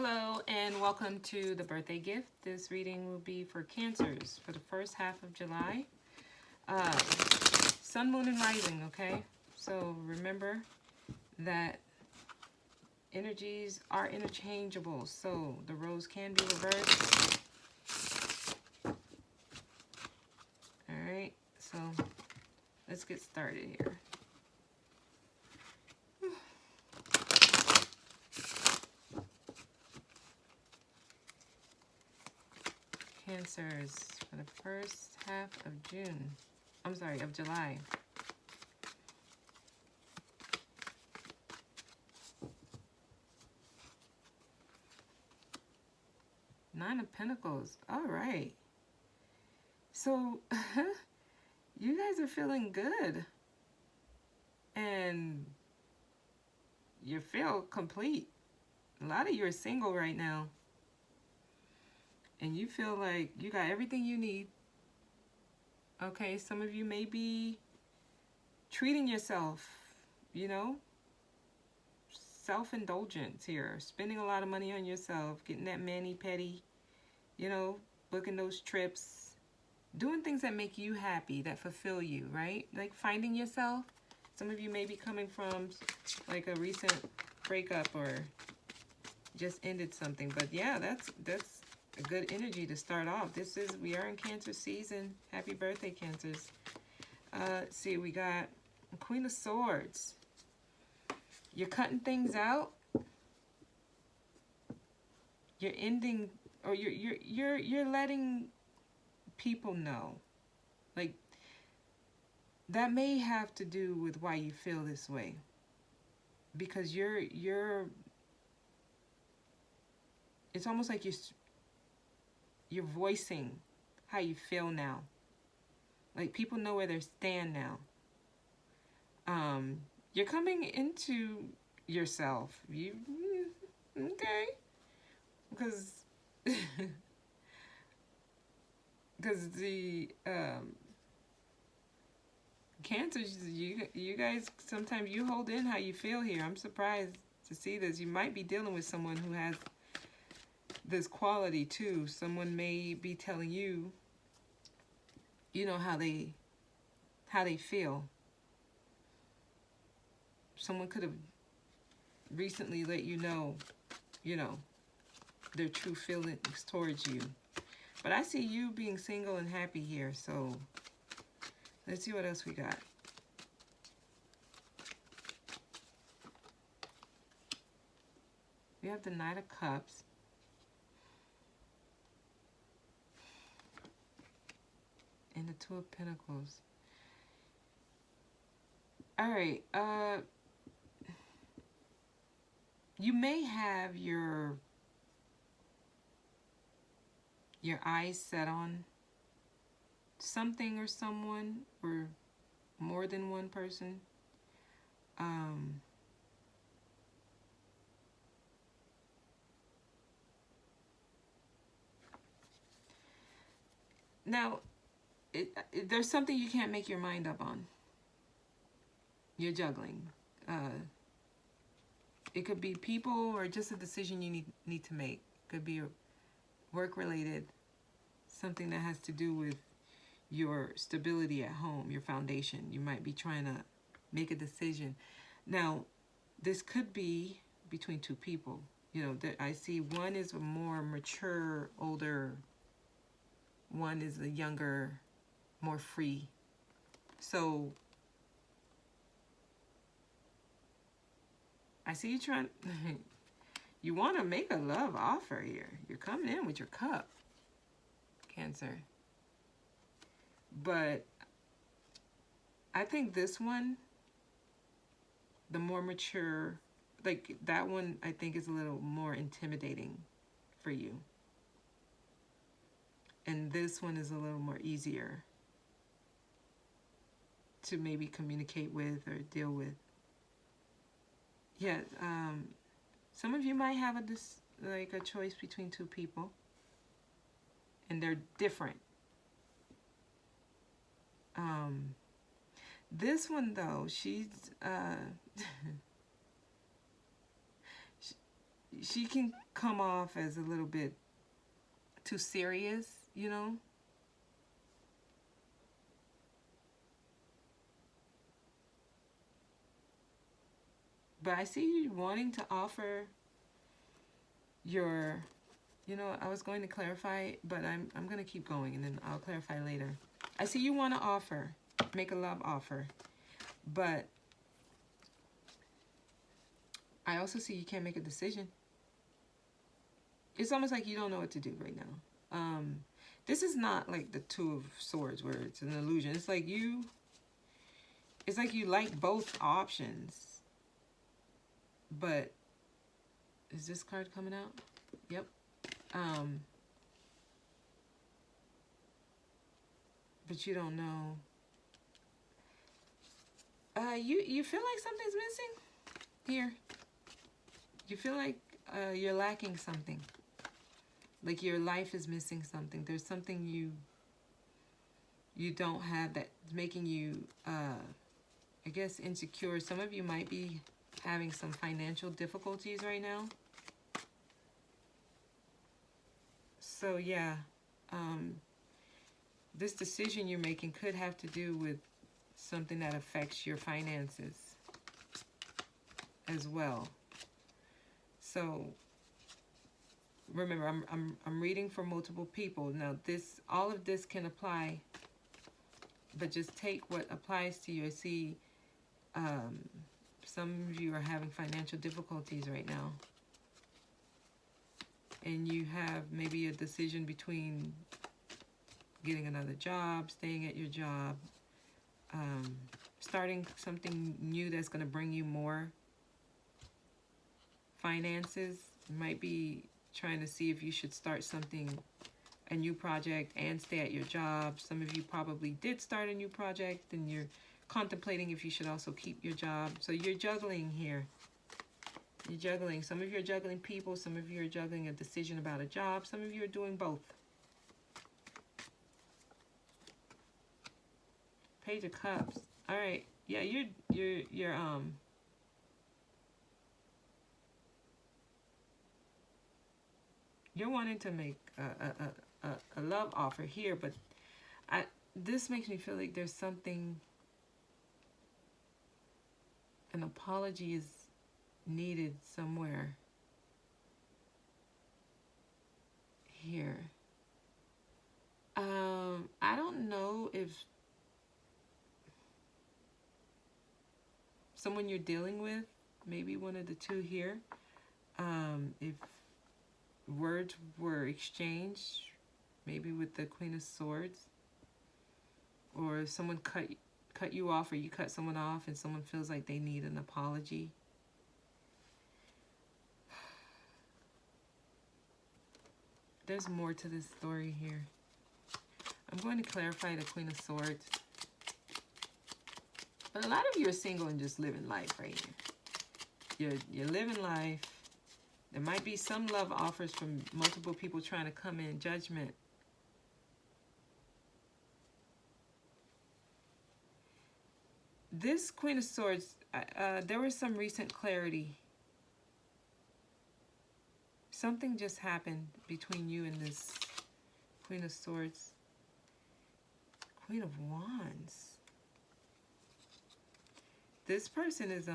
Hello and welcome to the birthday gift. This reading will be for Cancers for the first half of July. Sun, moon, and rising, okay? So remember that energies are interchangeable, so the roles can be reversed. Alright, so let's get started here. Cancers for the first half of of July. Nine of Pentacles. All right. So, you guys are feeling good. And you feel complete. A lot of you are single right now. And you feel like you got everything you need. Okay, some of you may be treating yourself, you know, self-indulgence here, spending a lot of money on yourself, getting that mani-pedi, you know, booking those trips, doing things that make you happy, that fulfill you, right? Like finding yourself. Some of you may be coming from like a recent breakup or just ended something, but yeah, that's a good energy to start off. We are in Cancer season. Happy birthday, Cancers. Let's see, we got Queen of Swords. You're cutting things out. You're ending, or you're letting people know. Like, that may have to do with why you feel this way. Because it's almost like you're voicing how you feel now. Like, people know where they stand now. You're coming into yourself. Okay? Because the Cancers, you guys, sometimes you hold in how you feel here. I'm surprised to see this. You might be dealing with someone who has this quality too. Someone may be telling you, you know, how they feel. Someone could have recently let you know, their true feelings towards you. But I see you being single and happy here, so let's see what else we got. We have the Knight of Cups. And the Two of Pentacles. All right, you may have your eyes set on something or someone, or more than one person. Now, there's something you can't make your mind up on. You're juggling. It could be people or just a decision you need to make. It could be work-related, something that has to do with your stability at home, your foundation. You might be trying to make a decision. Now, this could be between two people. You know, I see one is a more mature, older. One is a younger, more free. So I see you trying, you want to make a love offer here. You're coming in with your cup, Cancer. But I think this one, the more mature, like that one, I think is a little more intimidating for you. And this one is a little more easier to maybe communicate with or deal with. Yeah, some of you might have a choice between two people, and they're different. This one though, she can come off as a little bit too serious, you know. But I see you wanting to offer your, you know, I was going to clarify, but I'm going to keep going and then I'll clarify later. I see you want to offer, make a love offer, but I also see you can't make a decision. It's almost like you don't know what to do right now. This is not like the Two of Swords where it's an illusion. It's like you like both options. But is this card coming out? Yep. But you don't know. You feel like something's missing here. You feel like you're lacking something. Like your life is missing something. There's something you don't have that's making you, I guess, insecure. Some of you might be having some financial difficulties right now. So yeah, this decision you're making could have to do with something that affects your finances as well. So remember, I'm reading for multiple people. Now all of this can apply, but just take what applies to you. I see some of you are having financial difficulties right now. And you have maybe a decision between getting another job, staying at your job, starting something new that's going to bring you more finances. You might be trying to see if you should start a new project and stay at your job. Some of you probably did start a new project and you're contemplating if you should also keep your job. So you're juggling here. You're juggling. Some of you are juggling people. Some of you are juggling a decision about a job. Some of you are doing both. Page of Cups. All right. Yeah, you're wanting to make a love offer here, but this makes me feel like there's something. An apology is needed somewhere here. I don't know if someone you're dealing with, maybe one of the two here, if words were exchanged, maybe with the Queen of Swords, or if someone cut you off, or you cut someone off and someone feels like they need an apology. There's more to this story here. I'm going to clarify the Queen of Swords. But a lot of you are single and just living life right here. You're living life. There might be some love offers from multiple people trying to come in. Judgment. This Queen of Swords, there was some recent clarity. Something just happened between you and this Queen of Swords. Queen of Wands. This person is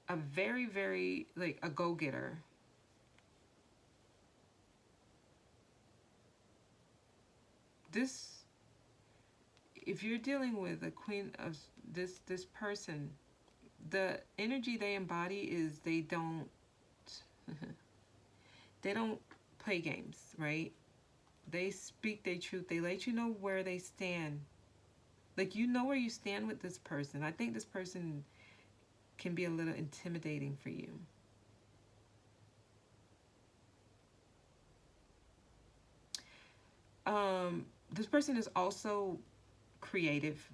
a very, very, like, a go-getter. This, if you're dealing with a queen of this person, the energy they embody is they don't play games, right? They speak their truth. They let you know where they stand. Like, you know where you stand with this person. I think this person can be a little intimidating for you. This person is also creative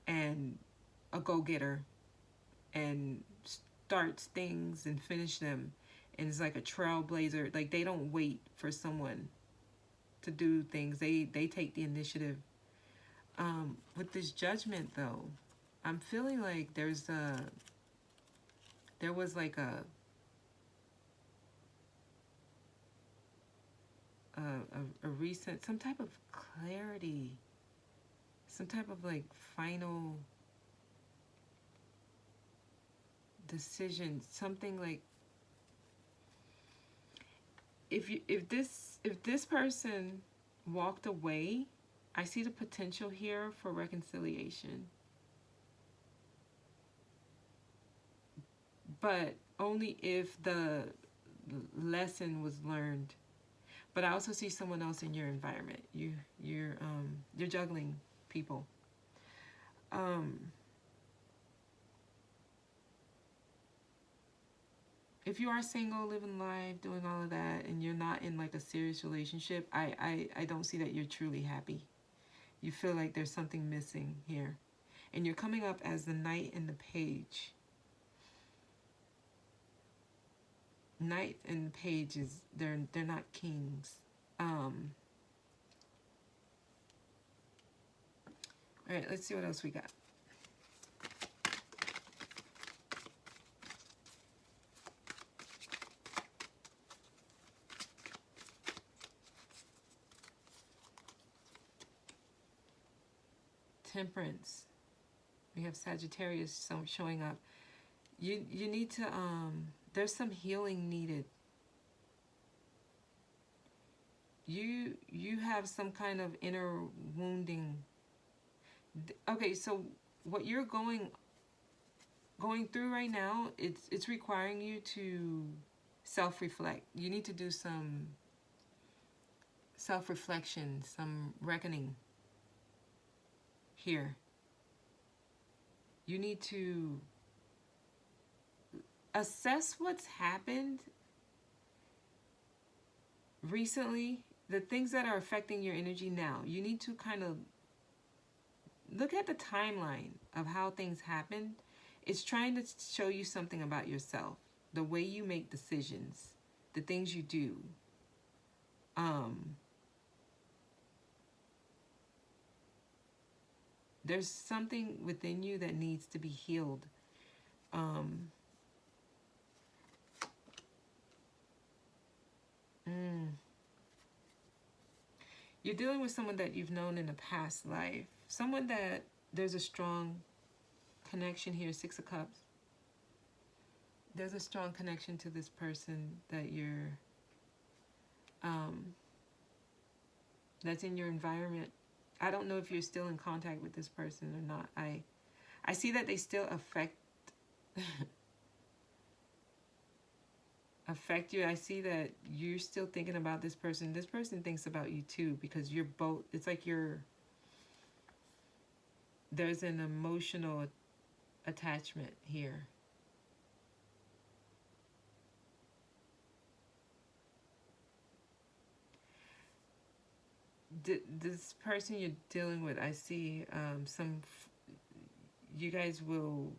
and a go-getter and starts things and finish them, and is like a trailblazer. Like, they don't wait for someone to do things. They take the initiative. With this Judgment, though, I'm feeling like there was like a recent, some type of clarity, some type of like final decision, something like, if this person walked away, I see the potential here for reconciliation. But only if the lesson was learned. But I also see someone else in your environment. You're juggling people. If you are single, living life, doing all of that, and you're not in like a serious relationship, I don't see that you're truly happy. You feel like there's something missing here. And you're coming up as the Knight and the Page. Knight and Page is, they're not kings. All right, let's see what else we got. Temperance. We have Sagittarius showing up. You need to, there's some healing needed. You have some kind of inner wounding. Okay, so what you're going through right now, it's requiring you to self-reflect. You need to do some self-reflection, some reckoning here. You need to assess what's happened recently, the things that are affecting your energy now. You need to kind of look at the timeline of how things happened. It's trying to show you something about yourself, the way you make decisions, the things you do. There's something within you that needs to be healed. You're dealing with someone that you've known in a past life. Someone that there's a strong connection here, Six of Cups. There's a strong connection to this person that you're, that's in your environment. I don't know if you're still in contact with this person or not. I see that they still affect you. I see that you're still thinking about this person. This person thinks about you too, because you're both, it's like there's an emotional attachment here. This person you're dealing with, I see you guys will,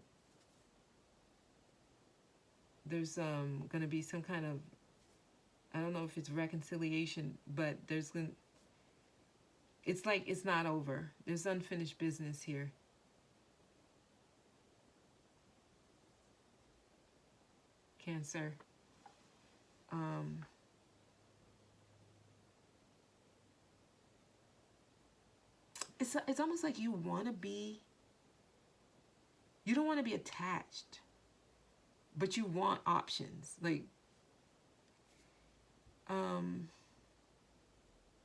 there's going to be some kind of, I don't know if it's reconciliation, but it's like it's not over. There's unfinished business here. Cancer. It's almost like you want to be, you don't want to be attached, but you want options. Like,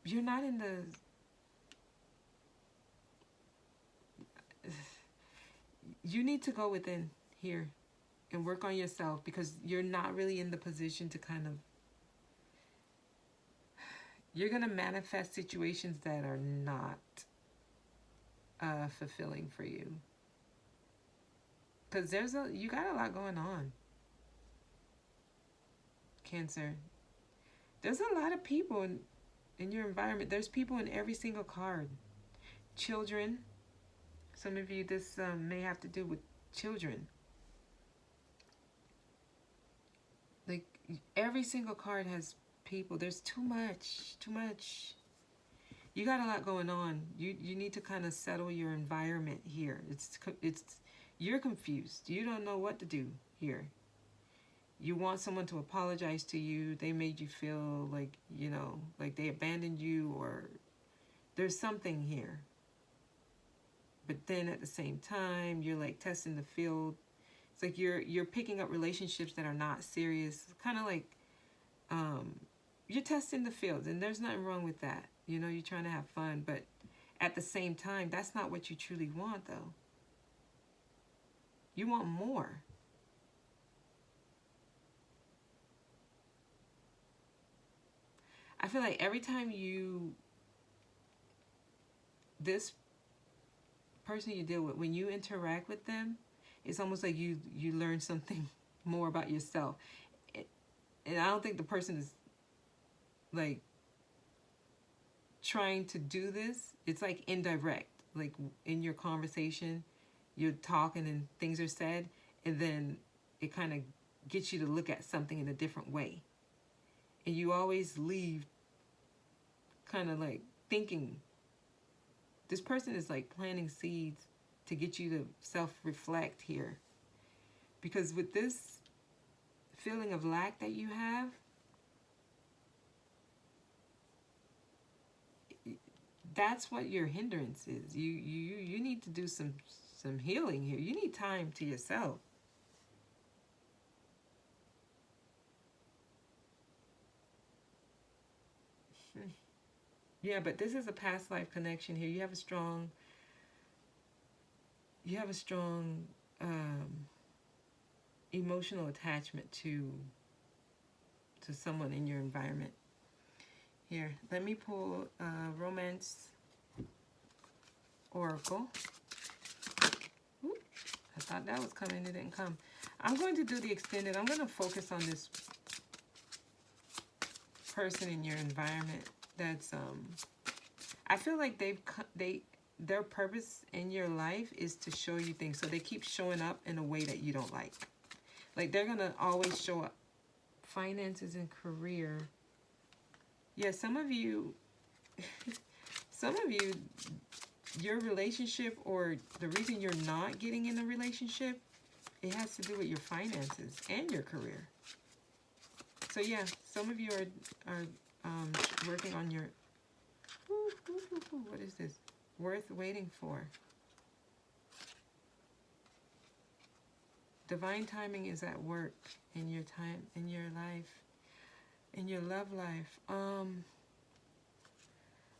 you're not in the, you need to go within here and work on yourself, because you're not really in the position to kind of, you're going to manifest situations that are not fulfilling for you. Because you got a lot going on. Cancer. There's a lot of people in your environment. There's people in every single card. Children. Some of you, this may have to do with children. Like, every single card has people. There's too much. You got a lot going on. You need to kind of settle your environment here. You're confused. You don't know what to do here. You want someone to apologize to you. They made you feel like, you know, like they abandoned you, or there's something here. But then at the same time, you're like testing the field. It's like you're picking up relationships that are not serious. Kind of like you're testing the field, and there's nothing wrong with that. You know, you're trying to have fun, but at the same time, that's not what you truly want, though. You want more. I feel like every time this person you deal with, when you interact with them, it's almost like you learn something more about yourself. And I don't think the person is like trying to do this. It's like indirect. Like in your conversation, you're talking and things are said, and then it kind of gets you to look at something in a different way. And you always leave kind of like thinking, this person is like planting seeds to get you to self-reflect here. Because with this feeling of lack that you have, that's what your hindrance is. You need to do some healing here. You need time to yourself. Yeah, but this is a past life connection here. You have a strong emotional attachment to someone in your environment. Here, let me pull Romance Oracle. Ooh, I thought that was coming, it didn't come. I'm going to do the extended. I'm going to focus on this person in your environment that's I feel like their purpose in your life is to show you things, so they keep showing up in a way that you don't like. Like they're gonna always show up. Finances and career. Yeah, some of you your relationship, or the reason you're not getting in a relationship, it has to do with your finances and your career. So yeah, some of you are working on your, what is this? Worth waiting for. Divine timing is at work in your time, in your life, in your love life. All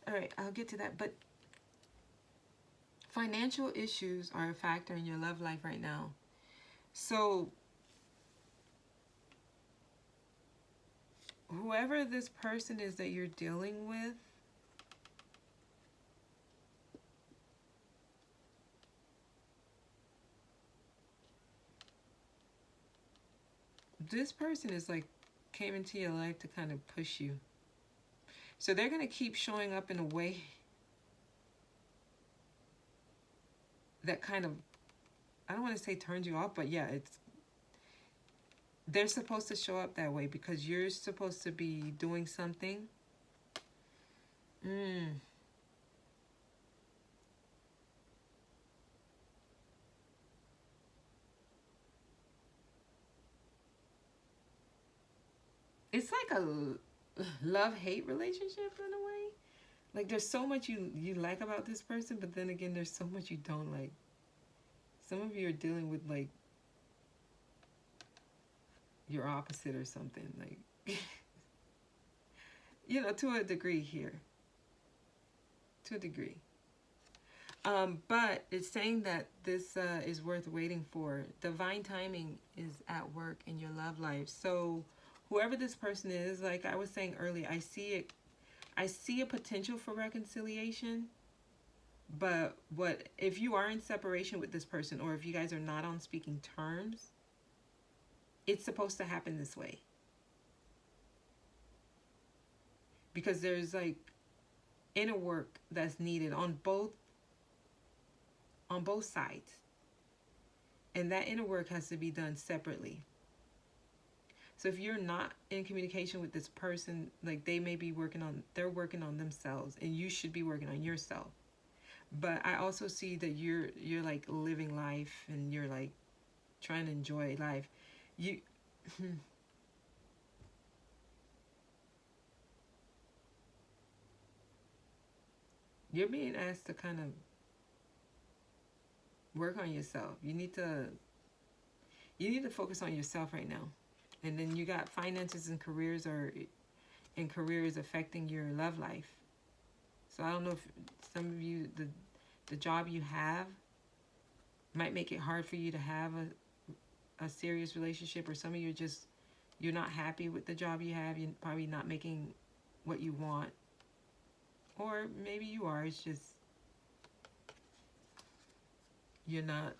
right, I'll get to that. But financial issues are a factor in your love life right now. So whoever this person is that you're dealing with, this person is like came into your life to kind of push you. So they're going to keep showing up in a way that kind of, I don't want to say turns you off, but yeah, they're supposed to show up that way because you're supposed to be doing something. It's like a love-hate relationship in a way. Like there's so much you like about this person, but then again, there's so much you don't like. Some of you are dealing with like your opposite or something, like you know, to a degree here. To a degree. But it's saying that this is worth waiting for. Divine timing is at work in your love life. So whoever this person is, like I was saying earlier, I see a potential for reconciliation. But if you are in separation with this person, or if you guys are not on speaking terms, it's supposed to happen this way. Because there's like inner work that's needed on both sides. And that inner work has to be done separately. So if you're not in communication with this person, like they may be working on themselves, and you should be working on yourself. But I also see that you're like living life, and you're like trying to enjoy life. You you're being asked to kind of work on yourself. You need to focus on yourself right now. And then you got finances and careers, or in careers affecting your love life. So I don't know if some of you, the job you have might make it hard for you to have a serious relationship, or some of you just, you're not happy with the job you have. You're probably not making what you want. Or maybe you are, it's just you're not,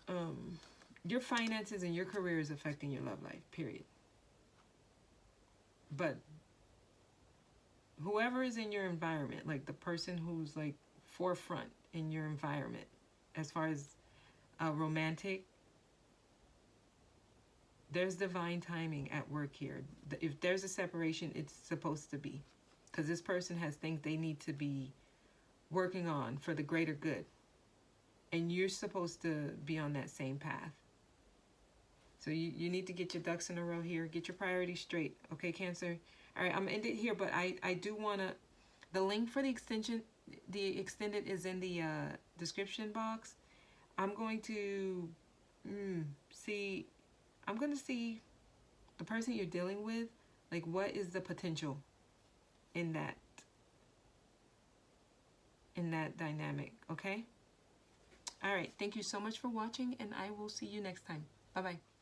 your finances and your career is affecting your love life, period. But whoever is in your environment, like the person who's like forefront in your environment, as far as romantic, there's divine timing at work here. If there's a separation, it's supposed to be. Because this person has things they need to be working on for the greater good. And you're supposed to be on that same path. So you need to get your ducks in a row here. Get your priorities straight. Okay, Cancer? All right, I'm going to end it here, but I do want to... The link for the extended is in the description box. I'm going to see... I'm going to see the person you're dealing with, like what is the potential in that dynamic, okay? All right, thank you so much for watching, and I will see you next time. Bye-bye.